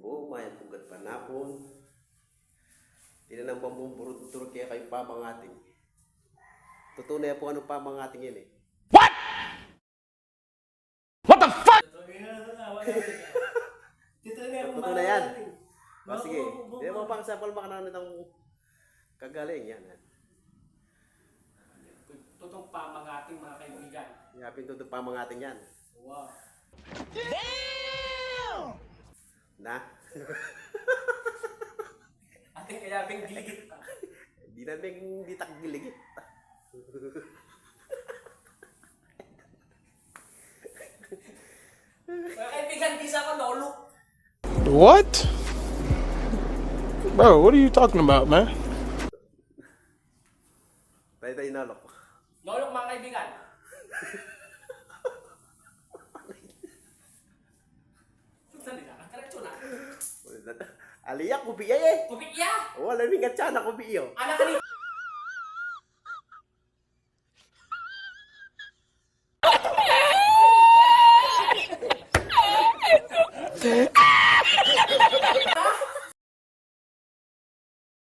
po, mayang pugat panapon. Tinanang pambuburot-turot kaya kayo pamangating. Totoo na yan po anong pamangating yan eh. What? What the fuck? Totoo na yan. O sige, hindi mo pang sapal makanan ng kagaling yan. Totoong pamangating mga kaibigan. Yapin totoo pamangating yan. Wow. Damn! Na? Ating kayabing gigit pa. Di namin di takgiligit. Mga kaibigan, bisa ko noluk. What? Bro, what are you talking about, man? Tayo nalok. Noluk mga kaibigan. Sandali na, diretso na. Aliyak, kubiya eh. Kubiya! Wala rin ka na kubiyo. Anak ka ni...